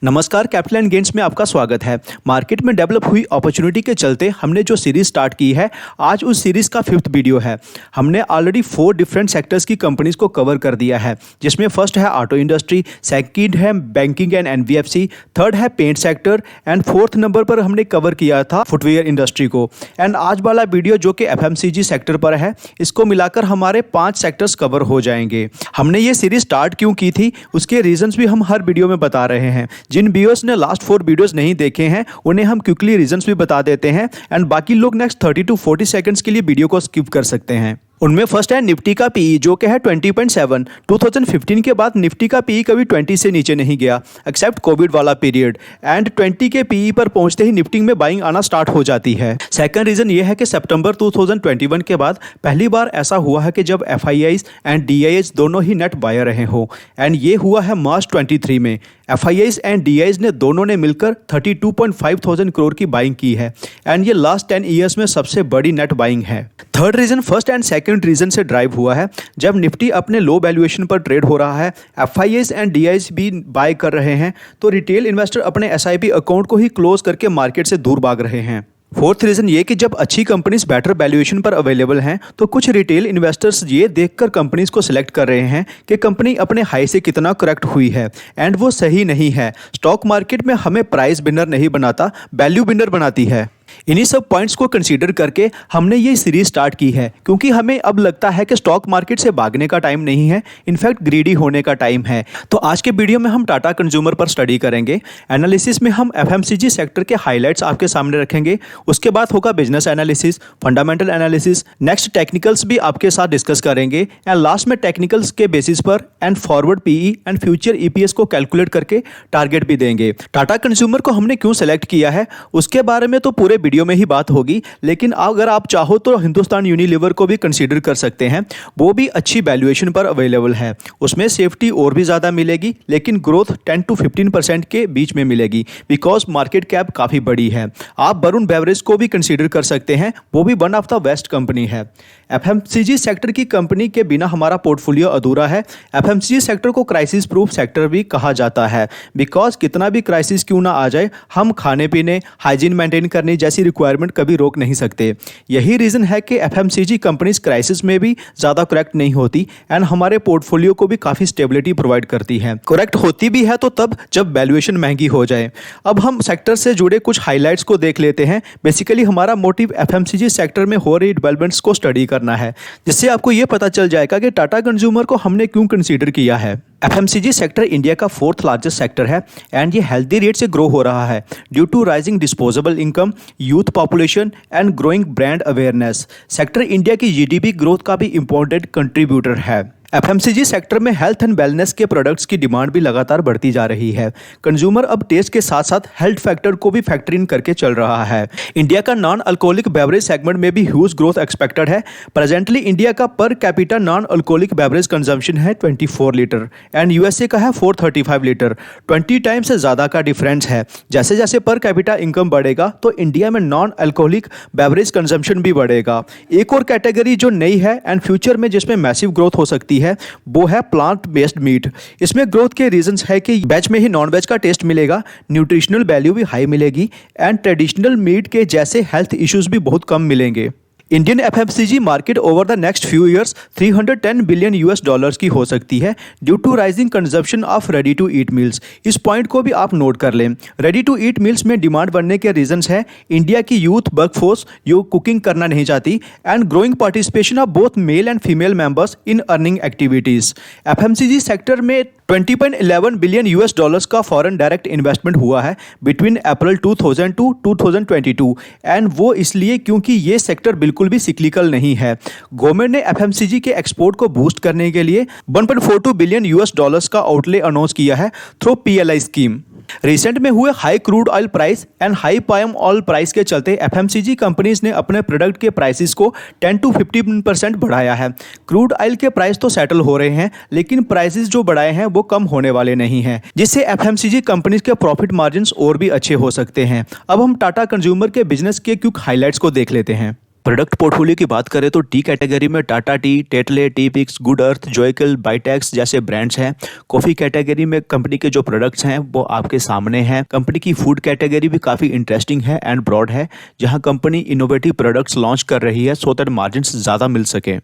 नमस्कार, capital and gains में आपका स्वागत है। मार्केट में डेवलप हुई अपॉर्चुनिटी के चलते हमने जो सीरीज स्टार्ट की है, आज उस सीरीज का 5th वीडियो है। हमने ऑलरेडी 4 डिफरेंट सेक्टर्स की कंपनीज को कवर कर दिया है, जिसमें फर्स्ट है ऑटो इंडस्ट्री, सेकंड है बैंकिंग एंड एनबीएफसी, थर्ड है paint sector and 4th number पर हमने कवर किया था फुटवेयर इंडस्ट्री को। एंड आज वाला वीडियो जो कि एफएमसीजी सेक्टर पर है, इसको मिलाकर हमारे 5 सेक्टर्स कवर हो जाएंगे। हमने ये सीरीज स्टार्ट क्यों की थी, उसके रीजंस भी हम हर वीडियो में बता रहे हैं। जिन व्यूअर्स ने लास्ट 4 वीडियोस नहीं देखे हैं, उन्हें हम क्विकली रीजंस भी बता देते हैं एंड बाकी लोग नेक्स्ट 30 to 40 सेकंड्स के लिए वीडियो को स्किप कर सकते हैं। उनमें फर्स्ट है निफ्टी का पीई, जो कि है 20.7। 2015 के बाद निफ्टी का पीई कभी 20 से नीचे नहीं गया एक्सेप्ट कोविड वाला पीरियड, एंड 20 के पीई पर पहुंचते ही निफ्टी में बाइंग आना स्टार्ट हो जाती है। सेकंड रीजन ये है कि सितंबर 2021 के बाद पहली बार ऐसा हुआ है कि जब एफआईआईज एंड डीआईएज दोनों ही नेट बायर रहे हो, एंड ये हुआ है मार्च 23 में। एफआईआईज एंड डीआईएज ने दोनों ने मिलकर 32.5 थाउजेंड करोड़ की बाइंग की है, एंड ये लास्ट 10 ईयर्स में सबसे बड़ी नेट बाइंग है। Third reason first and second reason से ड्राइव हुआ है। जब निफ्टी अपने लो वैल्यूएशन पर ट्रेड हो रहा है, एफआईआईज एंड डीआईएज भी बाय कर रहे हैं, तो रिटेल इन्वेस्टर अपने एसआईपी अकाउंट को ही क्लोज करके मार्केट से दूर भाग रहे हैं। फोर्थ रीजन ये कि जब अच्छी कंपनीज बेटर वैल्यूएशन पर अवेलेबल हैं, तो कुछ रिटेल इन्वेस्टर्स ये देखकर कंपनीज को सिलेक्ट कर रहे हैं कि कंपनी अपने हाई से कितना करेक्ट हुई है, एंड वो सही नहीं है। स्टॉक मार्केट में हमें प्राइस विनर नहीं बनाता, वैल्यू विनर बनाती है। इन्हीं सब पॉइंट्स को कंसीडर करके हमने ये सीरीज स्टार्ट की है, क्योंकि हमें अब लगता है कि स्टॉक मार्केट से भागने का टाइम नहीं है, इनफैक्ट ग्रीडी होने का टाइम है। तो आज के वीडियो में हम टाटा कंज्यूमर पर स्टडी करेंगे। एनालिसिस में हम एफएमसीजी सेक्टर के हाइलाइट्स आपके सामने रखेंगे, उसके बाद होगा business analysis, fundamental analysis, next technicals भी आपके साथ डिस्कस करेंगे, एंड लास्ट में टेक्निकल्स के बेसिस पर and forward PE and future EPS को कैलकुलेट करके टारगेट भी देंगे। टाटा कंज्यूमर को हमने क्यों सेलेक्ट किया है, उसके बारे में तो पूरे वीडियो में ही बात होगी, लेकिन अगर आप चाहो तो हिंदुस्तान यूनिलीवर को भी कंसीडर कर सकते हैं। वो भी अच्छी वैल्यूएशन पर अवेलेबल है, उसमें सेफ्टी और भी ज़्यादा मिलेगी, लेकिन ग्रोथ 10 to 15% के बीच में मिलेगी, बिकॉज मार्केट कैप काफ़ी बड़ी है। आप वरुण बेवरेज को भी कंसीडर कर सकते हैं, वो भी one of the best company है। एफएमसीजी सेक्टर की कंपनी के बिना हमारा पोर्टफोलियो अधूरा है। एफएमसीजी सेक्टर को क्राइसिस प्रूफ सेक्टर भी कहा जाता है, बिकॉज कितना भी क्राइसिस क्यों ना आ जाए, हम खाने पीने, हाइजीन मेंटेन करने जैसी रिक्वायरमेंट कभी रोक नहीं सकते। यही रीजन है कि एफएमसीजी कंपनीज क्राइसिस में भी ज़्यादा करेक्ट नहीं होती, एंड हमारे पोर्टफोलियो को भी काफ़ी स्टेबिलिटी प्रोवाइड करती है। करेक्ट होती भी है तो तब जब वैल्यूएशन महंगी हो जाए। अब हम सेक्टर से जुड़े कुछ हाइलाइट्स को देख लेते हैं। बेसिकली हमारा मोटिव एफएमसीजी सेक्टर में हो रही डेवलपमेंट्स को स्टडी करना है, जिससे आपको यह पता चल जाएगा कि टाटा कंज्यूमर को हमने क्यों कंसीडर किया है। एफएमसीजी सेक्टर इंडिया का 4th लार्जेस्ट सेक्टर है, एंड ये हेल्दी रेट से ग्रो हो रहा है due to rising disposable income, youth population and growing brand awareness. Sector India की जीडीपी ग्रोथ का भी इंपॉर्टेंट कंट्रीब्यूटर है। एफएमसीजी सेक्टर में हेल्थ एंड वेलनेस के प्रोडक्ट्स की डिमांड भी लगातार बढ़ती जा रही है। कंज्यूमर अब टेस्ट के साथ साथ हेल्थ फैक्टर को भी फैक्टर इन करके चल रहा है। इंडिया का नॉन अल्कोहलिक बेवरेज सेगमेंट में भी ह्यूज ग्रोथ एक्सपेक्टेड है। प्रेजेंटली इंडिया का per capita non alcoholic beverage consumption है 24 लीटर, एंड यूएसए का है 435 लीटर। 20 टाइम्स से ज़्यादा का डिफरेंस है। जैसे जैसे पर कैपिटा इनकम बढ़ेगा, तो इंडिया में नॉन अल्कोहलिक बेवरेज कंजम्पशन भी बढ़ेगा। एक और कैटेगरी जो नई है एंड फ्यूचर में जिसमें मैसिव ग्रोथ हो सकती है, वो है प्लांट बेस्ड मीट। इसमें ग्रोथ के रीजंस है कि वेज में ही नॉन वेज का टेस्ट मिलेगा, न्यूट्रिशनल वैल्यू भी हाई मिलेगी, एंड ट्रेडिशनल मीट के जैसे हेल्थ इश्यूज भी बहुत कम मिलेंगे। Indian FMCG market over the next few years 310 billion US dollars की हो सकती है due to rising consumption of ready to eat meals. इस पॉइंट को भी आप नोट कर लें। रेडी टू ईट मील्स में डिमांड बढ़ने के रीजंस है इंडिया की यूथ वर्कफोर्स जो कुकिंग करना नहीं चाहती, and growing participation of both male and female members in earning activities. FMCG sector में 20.11 बिलियन US डॉलर्स का फॉरेन डायरेक्ट इन्वेस्टमेंट हुआ है बिटवीन अप्रैल 2000 टू 2022, एंड वो इसलिए क्योंकि ये सेक्टर बिल्कुल भी सिक्लिकल नहीं है। गवर्नमेंट ने एफएमसीजी के एक्सपोर्ट को बूस्ट करने के लिए 1.42 बिलियन US डॉलर्स का आउटले अनाउंस किया है थ्रू पीएलआई स्कीम। रिसेंट में हुए high crude oil price and high palm oil price के चलते एफएमसीजी कंपनीज ने अपने प्रोडक्ट के प्राइसेस को 10 to 15% बढ़ाया है। क्रूड ऑयल के प्राइस तो सेटल हो रहे हैं, लेकिन प्राइसेस जो बढ़ाए हैं वो कम होने वाले नहीं हैं, जिससे एफएमसीजी कंपनीज के प्रॉफिट मार्जिन्स और भी अच्छे हो सकते हैं। अब हम टाटा कंज्यूमर के बिजनेस के क्विक हाइलाइट्स को देख लेते हैं। प्रोडक्ट पोर्टफोलियो की बात करें तो टी कैटेगरी में Tata tea, Tetley, tea pigs, good earth, Joekels, Vitax जैसे ब्रांड्स हैं। कॉफ़ी कैटेगरी में कंपनी के जो प्रोडक्ट्स हैं वो आपके सामने हैं। कंपनी की फूड कैटेगरी भी काफ़ी इंटरेस्टिंग है एंड ब्रॉड है, जहां कंपनी इनोवेटिव प्रोडक्ट्स लॉन्च कर रही है सो दैट मार्जिन्स ज़्यादा मिल सके।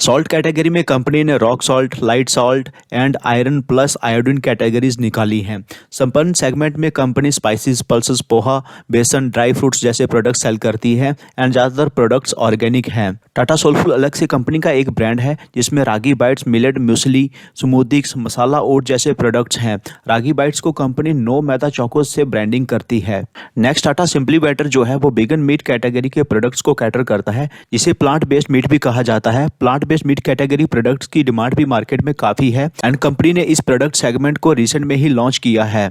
सॉल्ट कैटेगरी में कंपनी ने rock salt, light salt and iron plus iodine categories निकाली हैं। संपन्न सेगमेंट में कंपनी स्पाइसेस, पल्सेस, पोहा, बेसन, ड्राई फ्रूट्स जैसे प्रोडक्ट्स सेल करती है एंड ज़्यादातर प्रोडक्ट्स ऑर्गेनिक हैं। टाटा सोलफुल अलग से कंपनी का एक ब्रांड है जिसमें रागी बाइट्स, मिलेट म्यूसली, स्मूदीज, मसाला ओट जैसे प्रोडक्ट्स हैं। रागी बाइट्स को कंपनी नो मैदा चौकोस से ब्रांडिंग करती है। नेक्स्ट टाटा सिंपली बेटर जो है वो बिगन मीट कैटेगरी के प्रोडक्ट्स को कैटर करता है, जिसे प्लांट बेस्ड मीट भी कहा जाता है। Plant based meat category products की डिमांड भी मार्केट में काफ़ी है एंड कंपनी ने इस प्रोडक्ट सेगमेंट को रिसेंट में ही लॉन्च किया है।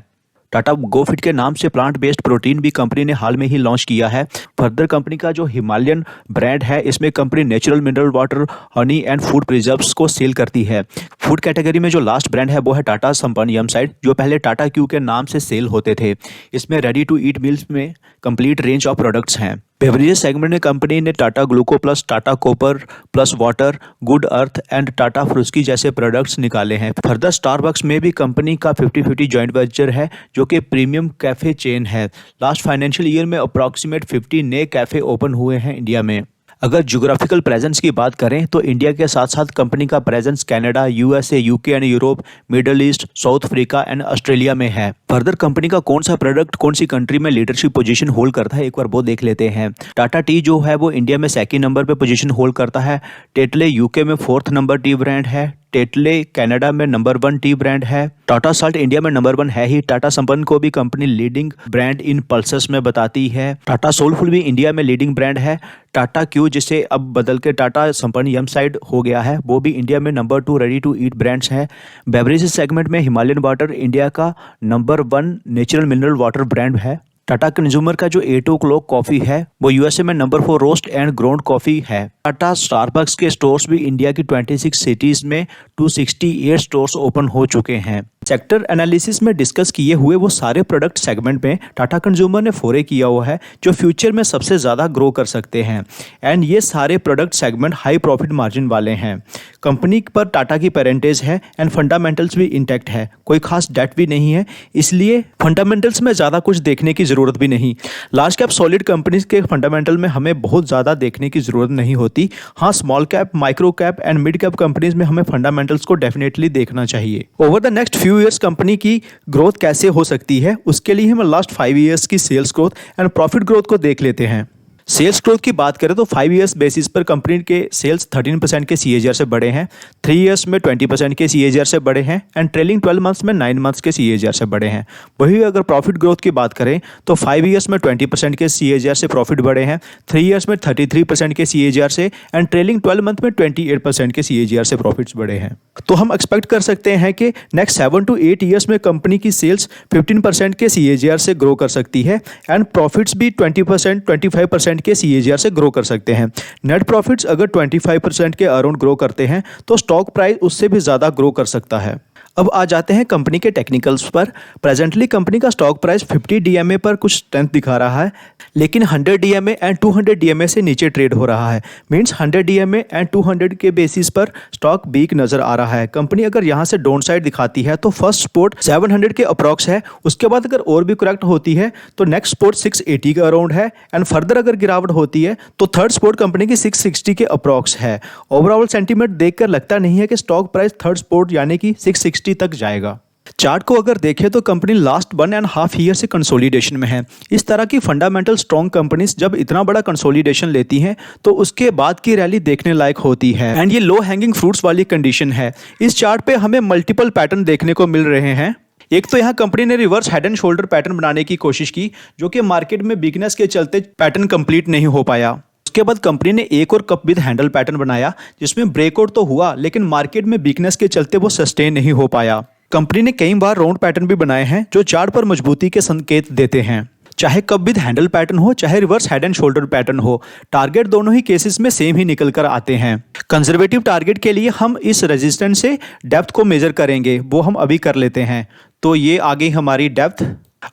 टाटा गोफिट के नाम से प्लांट बेस्ड प्रोटीन भी कंपनी ने हाल में ही लॉन्च किया है। फर्दर कंपनी का जो हिमालयन ब्रांड है, इसमें company natural mineral water, honey and food preserves को सेल करती है। फूड कैटेगरी में जो लास्ट ब्रांड है वो है टाटा संपन्न यमसाइड, जो पहले टाटा क्यू के नाम से सेल होते थे। इसमें रेडी टू ईट मील्स में कंप्लीट रेंज ऑफ प्रोडक्ट्स हैं। बेवरेजेस सेगमेंट में कंपनी ने Tata Gluco plus, Tata copper plus water, good earth and Tata Fruski जैसे प्रोडक्ट्स निकाले हैं। फर्दर स्टारबक्स में भी कंपनी का 50-50 जॉइंट वेंचर है जो कि प्रीमियम कैफे चेन है। लास्ट फाइनेंशियल ईयर में अप्रॉक्सीमेट 50 नए कैफे ओपन हुए हैं इंडिया में। अगर ज्योग्राफिकल प्रेजेंस की बात करें तो इंडिया के साथ साथ कंपनी का presence Canada, USA, UK and Europe, middle east, south Africa and Australia में है। फर्दर कंपनी का कौन सा प्रोडक्ट कौन सी कंट्री में लीडरशिप पोजीशन होल्ड करता है, एक बार वो देख लेते हैं। टाटा टी जो है वो इंडिया में 2nd नंबर पे पोजीशन होल्ड करता है। टेटले यूके में 4th नंबर टी ब्रांड है। टेटले कनाडा में नंबर 1 टी ब्रांड है। टाटा साल्ट इंडिया में नंबर 1 है ही। टाटा संपन्न को भी कंपनी लीडिंग ब्रांड इन पल्सेस में बताती है। टाटा सोलफुल भी इंडिया में लीडिंग ब्रांड है। टाटा क्यू, जिसे अब बदल के टाटा संपन्न यमसाइड हो गया है, वो भी इंडिया में number 2 ready to eat brands है। बेवरेजेस सेगमेंट में हिमालयन वाटर इंडिया का number 1 natural mineral water brand है। टाटा कंज्यूमर का जो A2 क्लॉक कॉफ़ी है वो यूएसए में number 4 roast and ground coffee है। टाटा स्टारबक्स के स्टोर्स भी इंडिया की 26 सिटीज़ में 268 स्टोर्स ओपन हो चुके हैं। सेक्टर एनालिसिस में डिस्कस किए हुए वो सारे प्रोडक्ट सेगमेंट में टाटा कंज्यूमर ने फोरे किया हुआ है जो फ्यूचर में सबसे ज़्यादा ग्रो कर सकते हैं एंड ये सारे product segment high profit margin वाले हैं। कंपनी पर टाटा की पेरेंटेज है एंड फंडामेंटल्स भी इंटैक्ट है, कोई खास डेट भी नहीं है, इसलिए फंडामेंटल्स में ज़्यादा कुछ देखने की ज़रूरत भी नहीं। लार्ज कैप सॉलिड कंपनीज के फंडामेंटल में हमें बहुत ज़्यादा देखने की ज़रूरत नहीं होती। हाँ, small cap, micro cap and mid cap companies में हमें फंडामेंटल्स को डेफिनेटली देखना चाहिए। Over the next few years company की ग्रोथ कैसे हो सकती है, उसके लिए हम लास्ट 5 ईयर्स की sales growth and profit growth को देख लेते हैं। सेल्स ग्रोथ की बात करें तो 5 ईयर्स बेसिस पर कंपनी के सेल्स 13% के CAGR से बढ़े हैं, 3 ईयर्स में 20% के CAGR से बढ़े हैं एंड ट्रेलिंग 12 मंथ्स में 9 मंथ्स के CAGR से बढ़े हैं। वही अगर प्रॉफिट ग्रोथ की बात करें तो 5 ईयर्स में 20% के CAGR से प्रॉफिट बढ़े हैं, 3 ईयर्स में 33% के CAGR से एंड ट्रेलिंग 12 मंथ में 28% के CAGR से प्रॉफिट्स बढ़े हैं। तो हम एक्सपेक्ट कर सकते हैं कि नेक्स्ट 7 to 8 ईयर्स में कंपनी की सेल्स 15% के CAGR से ग्रो कर सकती है एंड प्रॉफिट्स भी 20%, 25% के CAGR से ग्रो कर सकते हैं। नेट प्रॉफिट्स अगर 25% के अराउंड ग्रो करते हैं तो स्टॉक प्राइस उससे भी ज़्यादा ग्रो कर सकता है। अब आ जाते हैं कंपनी के टेक्निकल्स पर। प्रेजेंटली कंपनी का स्टॉक प्राइस 50 DMA पर कुछ स्ट्रेंथ दिखा रहा है, लेकिन 100 DMA एंड 200 DMA से नीचे ट्रेड हो रहा है। मींस 100 DMA एंड 200 के बेसिस पर स्टॉक वीक नजर आ रहा है। कंपनी अगर यहां से डाउन साइड दिखाती है तो फर्स्ट सपोर्ट 700 के अप्रॉक्स है, उसके बाद अगर और भी करेक्ट होती है तो नेक्स्ट सपोर्ट 680 के अराउंड है एंड फर्दर अगर गिरावट होती है तो थर्ड सपोर्ट कंपनी की 660 के अप्रॉक्स है। ओवरऑल सेंटीमेंट देखकर लगता नहीं है कि स्टॉक प्राइस थर्ड सपोर्ट यानी कि 660 तक जाएगा। चार्ट को अगर देखें तो कंपनी लास्ट 1.5 ईयर से कंसोलिडेशन में है। इस तरह की फंडामेंटल स्ट्रॉन्ग कंपनीज जब इतना बड़ा कंसोलिडेशन लेती हैं तो उसके बाद की रैली देखने लायक होती है एंड ये लो हैंगिंग फ्रूट्स वाली कंडीशन है। इस चार्ट पे हमें मल्टीपल पैटर्न देखने को मिल रहे हैं। एक तो यहाँ कंपनी ने reverse head and shoulder pattern बनाने की कोशिश की जो कि मार्केट में वीकनेस के चलते पैटर्न कंप्लीट नहीं हो पाया। उसके बाद कंपनी ने एक और कप विद हैंडल पैटर्न बनाया जिसमें ब्रेकआउट तो हुआ लेकिन मार्केट में वीकनेस के चलते वो सस्टेन नहीं हो पाया। कंपनी ने कई बार राउंड पैटर्न भी बनाए हैं जो चार्ट पर मजबूती के संकेत देते हैं। चाहे कप विद हैंडल पैटर्न हो चाहे reverse head and shoulder pattern हो, टारगेट दोनों ही केसेस में सेम ही निकल कर आते हैं। कंजर्वेटिव टारगेट के लिए हम इस रेजिस्टेंस से डेप्थ को मेजर करेंगे, वो हम अभी कर लेते हैं। तो ये आ गई हमारी डेप्थ।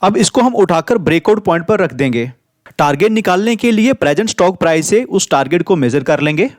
अब इसको हम उठाकर ब्रेकआउट पॉइंट पर रख देंगे। टारगेट निकालने के लिए प्रेजेंट स्टॉक प्राइस से उस टारगेट को मेजर कर लेंगे।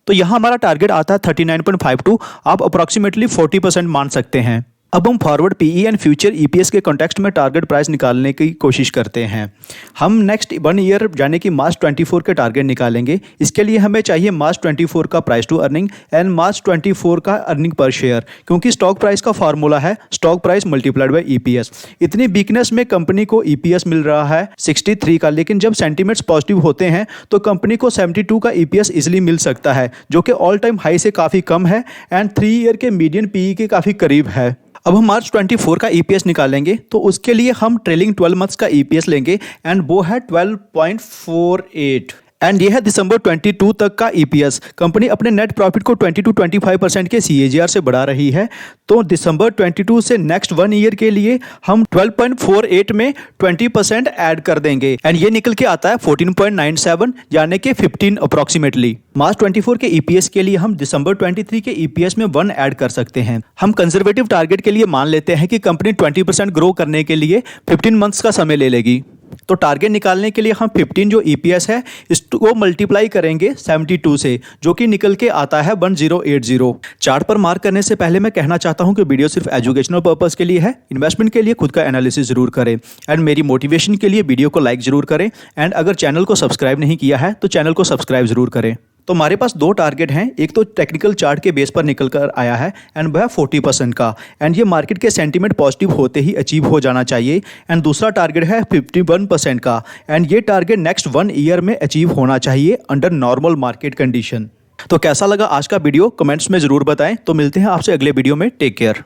तो यहाँ हमारा टारगेट आता है 39.52, आप अप्रॉक्सीमेटली 40% मान सकते हैं। अब हम forward PE and future EPS के कॉन्टेक्स्ट में टारगेट प्राइस निकालने की कोशिश करते हैं। हम नेक्स्ट 1 ईयर यानी कि मार्च 24 के टारगेट निकालेंगे। इसके लिए हमें चाहिए मार्च 24 का प्राइस टू अर्निंग एंड मार्च 24 का अर्निंग पर शेयर, क्योंकि स्टॉक प्राइस का फार्मूला है stock price multiplied by EPS. इतनी वीकनेस में कंपनी को ईपीएस मिल रहा है 63 का, लेकिन जब सेंटीमेंट्स पॉजिटिव होते हैं तो कंपनी को 72 का ईपीएस इजिली मिल सकता है, जो कि ऑल टाइम हाई से काफ़ी कम है एंड 3 ईयर के मीडियन पीई के काफ़ी करीब है। अब हम मार्च 24 का ईपीएस निकालेंगे, तो उसके लिए हम ट्रेलिंग 12 मंथ्स का ईपीएस लेंगे एंड वो है 12.48 एंड ये है दिसंबर 22 तक का ईपीएस। कंपनी अपने नेट प्रॉफिट को 20 to 25% के सीएजीआर से बढ़ा रही है, तो दिसंबर 22 से नेक्स्ट 1 ईयर के लिए हम 12.48 में 20% ऐड कर देंगे एंड ये निकल के आता है 14.97 यानी कि 15 अप्रॉक्सीमेटली। मार्च 24 के ईपीएस के लिए हम दिसंबर 23 के ईपीएस में 1 ऐड कर सकते हैं। हम कंजर्वेटिव टारगेट के लिए मान लेते हैं कि कंपनी 20% ग्रो करने के लिए 15 मंथ्स का समय ले लेगी। तो टारगेट निकालने के लिए हम 15 जो ईपीएस है इसको मल्टीप्लाई करेंगे 72 से, जो कि निकल के आता है 1080। चार्ट पर मार्क करने से पहले मैं कहना चाहता हूं कि वीडियो सिर्फ एजुकेशनल पर्पस के लिए है, इन्वेस्टमेंट के लिए खुद का एनालिसिस जरूर करें एंड मेरी मोटिवेशन के लिए वीडियो को लाइक जरूर करें एंड अगर चैनल को सब्सक्राइब नहीं किया है तो चैनल को सब्सक्राइब जरूर करें। तो हमारे पास 2 टारगेट हैं, एक तो टेक्निकल चार्ट के बेस पर निकल कर आया है एंड वह 40% का एंड ये मार्केट के सेंटीमेंट पॉजिटिव होते ही अचीव हो जाना चाहिए एंड दूसरा टारगेट है 51% का एंड ये टारगेट नेक्स्ट 1 ईयर में अचीव होना चाहिए अंडर नॉर्मल मार्केट कंडीशन। तो कैसा लगा आज का वीडियो कमेंट्स में ज़रूर बताएं। तो मिलते हैं आपसे अगले वीडियो में, टेक केयर।